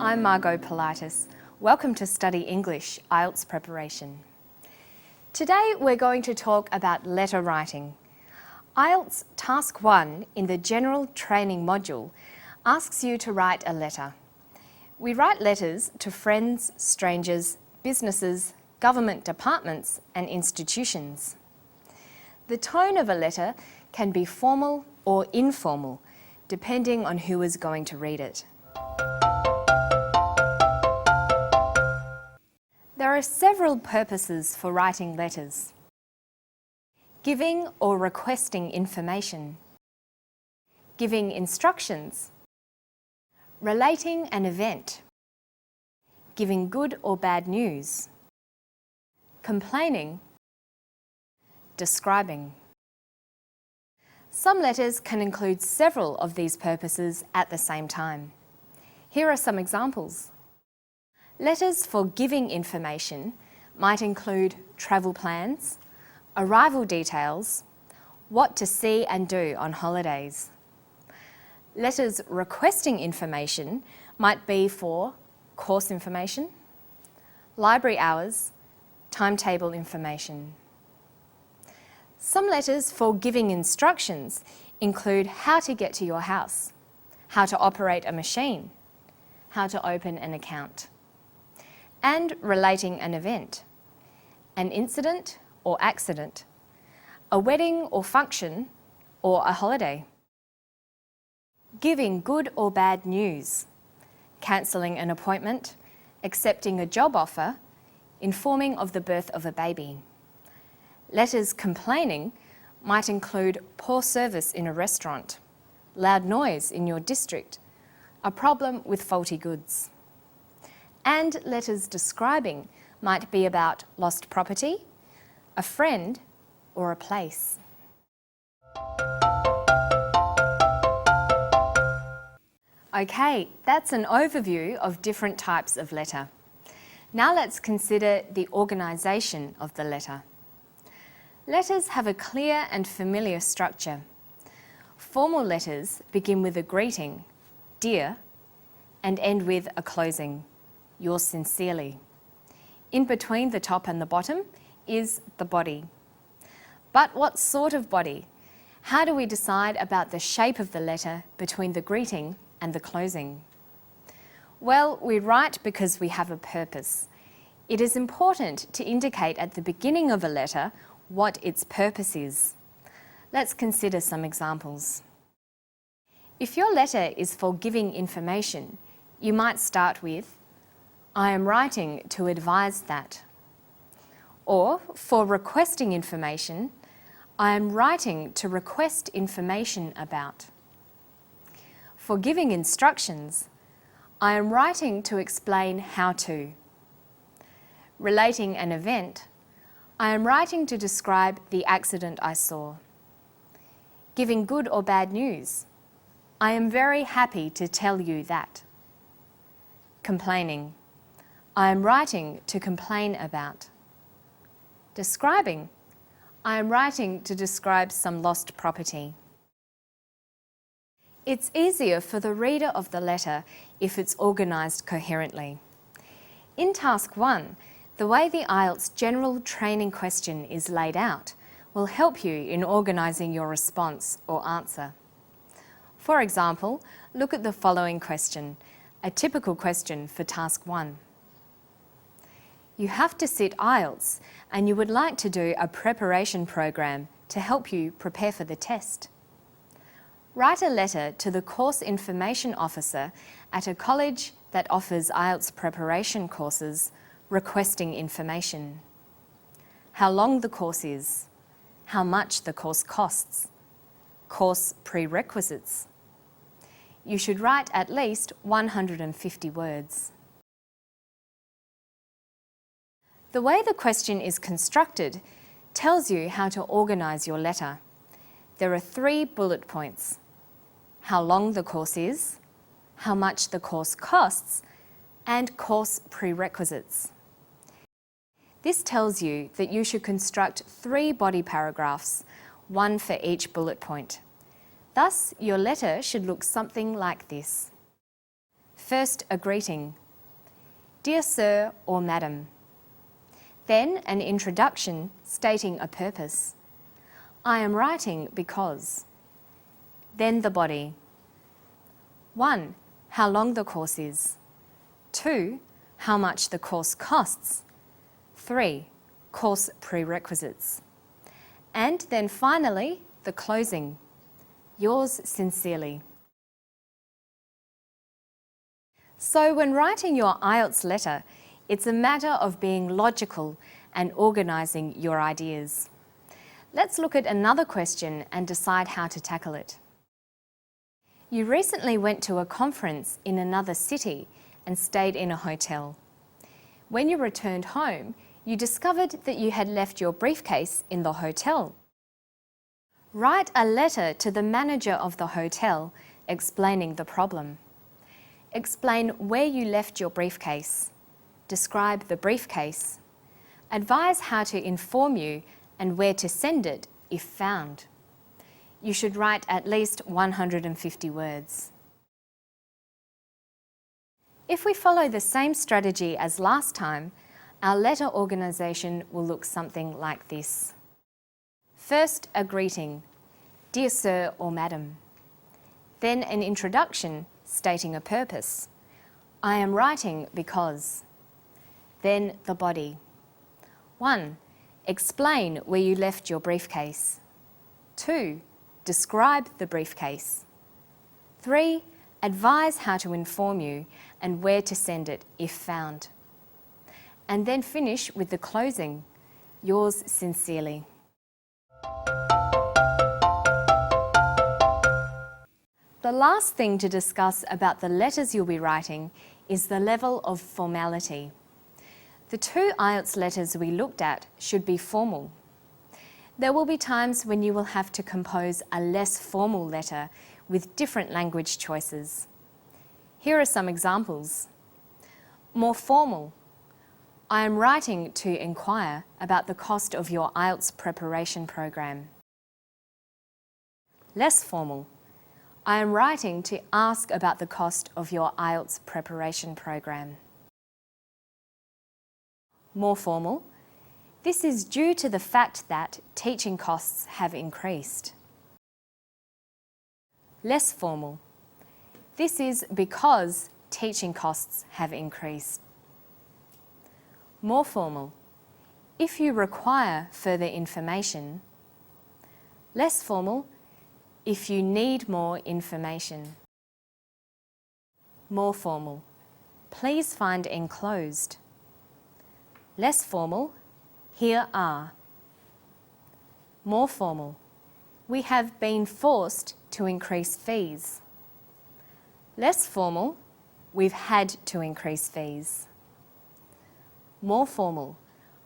I'm Margot Politis. Welcome to Study English IELTS preparation. Today we're going to talk about letter writing. IELTS Task 1 in the General Training module asks you to write a letter. We write letters to friends, strangers, businesses, government departments and institutions. The tone of a letter can be formal or informal, depending on who is going to read it. There are several purposes for writing letters. Giving or requesting information. Giving instructions. Relating an event. Giving good or bad news. Complaining. Describing. Some letters can include several of these purposes at the same time. Here are some examples. Letters for giving information might include travel plans, arrival details, what to see and do on holidays. Letters requesting information might be for course information, library hours, timetable information. Some letters for giving instructions include how to get to your house, how to operate a machine, how to open an account, and relating an event, an incident or accident, a wedding or function, or a holiday. Giving good or bad news, cancelling an appointment, accepting a job offer, informing of the birth of a baby. Letters complaining might include poor service in a restaurant, loud noise in your district, a problem with faulty goods. And letters describing might be about lost property, a friend, or a place. Okay, that's an overview of different types of letter. Now let's consider the organisation of the letter. Letters have a clear and familiar structure. Formal letters begin with a greeting, dear, and end with a closing, yours sincerely. In between the top and the bottom is the body. But what sort of body? How do we decide about the shape of the letter between the greeting and the closing? Well, we write because we have a purpose. It is important to indicate at the beginning of a letter what its purpose is. Let's consider some examples. If your letter is for giving information, you might start with, I am writing to advise that. Or for requesting information, I am writing to request information about. For giving instructions, I am writing to explain how to. Relating an event, I am writing to describe the accident I saw. Giving good or bad news, I am very happy to tell you that. Complaining, I am writing to complain about. Describing, I am writing to describe some lost property. It's easier for the reader of the letter if it's organised coherently. In Task 1, the way the IELTS General Training question is laid out will help you in organising your response or answer. For example, look at the following question, a typical question for Task 1. You have to sit IELTS and you would like to do a preparation program to help you prepare for the test. Write a letter to the Course Information Officer at a college that offers IELTS preparation courses requesting information. How long the course is, how much the course costs, course prerequisites. You should write at least 150 words. The way the question is constructed tells you how to organise your letter. There are 3 bullet points: how long the course is, how much the course costs, and course prerequisites. This tells you that you should construct 3 body paragraphs, 1 for each bullet point. Thus, your letter should look something like this. First, a greeting. Dear Sir or Madam. Then an introduction stating a purpose. I am writing because. Then the body. 1. How long the course is. 2. How much the course costs. 3. Course prerequisites. And then finally, the closing. Yours sincerely. So when writing your IELTS letter, it's a matter of being logical and organising your ideas. Let's look at another question and decide how to tackle it. You recently went to a conference in another city and stayed in a hotel. When you returned home, you discovered that you had left your briefcase in the hotel. Write a letter to the manager of the hotel explaining the problem. Explain where you left your briefcase. Describe the briefcase. Advise how to inform you and where to send it if found. You should write at least 150 words. If we follow the same strategy as last time, our letter organisation will look something like this. First, a greeting. Dear Sir or Madam. Then an introduction stating a purpose. I am writing because. Then the body. 1. Explain where you left your briefcase. 2. Describe the briefcase. 3. Advise how to inform you and where to send it if found. And then finish with the closing. Yours sincerely. The last thing to discuss about the letters you'll be writing is the level of formality. The 2 IELTS letters we looked at should be formal. There will be times when you will have to compose a less formal letter with different language choices. Here are some examples. More formal. I am writing to inquire about the cost of your IELTS preparation program. Less formal. I am writing to ask about the cost of your IELTS preparation program. More formal. This is due to the fact that teaching costs have increased. Less formal. This is because teaching costs have increased. More formal. If you require further information. Less formal. If you need more information. More formal. Please find enclosed. Less formal. Here are. More formal. We have been forced to increase fees. Less formal. We've had to increase fees. More formal.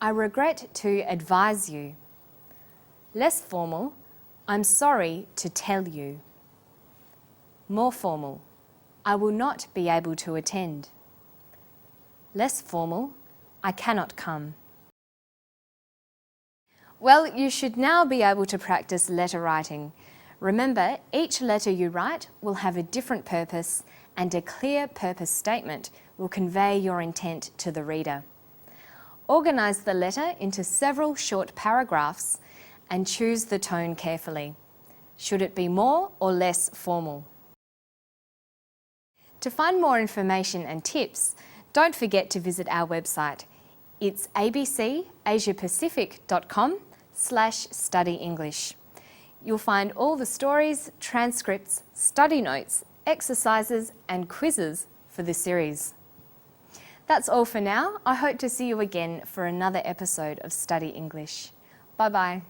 I regret to advise you. Less formal. I'm sorry to tell you. More formal. I will not be able to attend. Less formal. I cannot come. Well, you should now be able to practice letter writing. Remember, each letter you write will have a different purpose, and a clear purpose statement will convey your intent to the reader. Organise the letter into several short paragraphs and choose the tone carefully. Should it be more or less formal? To find more information and tips, don't forget to visit our website. It's abcasiapacific.com/study English. You'll find all the stories, transcripts, study notes, exercises and quizzes for the series. That's all for now. I hope to see you again for another episode of Study English. Bye-bye.